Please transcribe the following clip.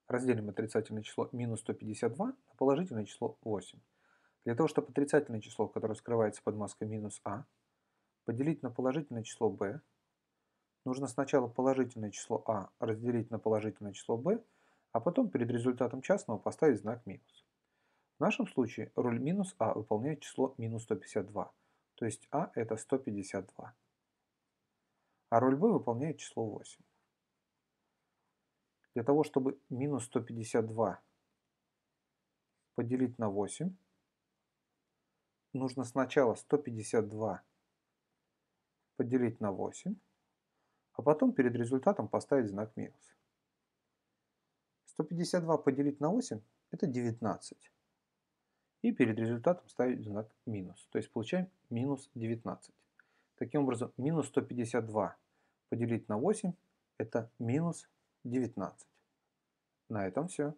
Разделим отрицательное число минус 152 на положительное число 8. Для того, чтобы отрицательное число, которое скрывается под маской минус а, поделить на положительное число b, нужно сначала положительное число а разделить на положительное число b, а потом перед результатом частного поставить знак минус. В нашем случае роль минус а выполняет число минус 152, то есть а это 152, а роль b выполняет число 8. Для того, чтобы минус 152 поделить на 8, нужно сначала 152 поделить на 8, а потом перед результатом поставить знак минус. 152 поделить на 8 это 19. И перед результатом ставить знак минус. То есть получаем минус 19. Таким образом, минус 152 поделить на 8 это минус 19. На этом все.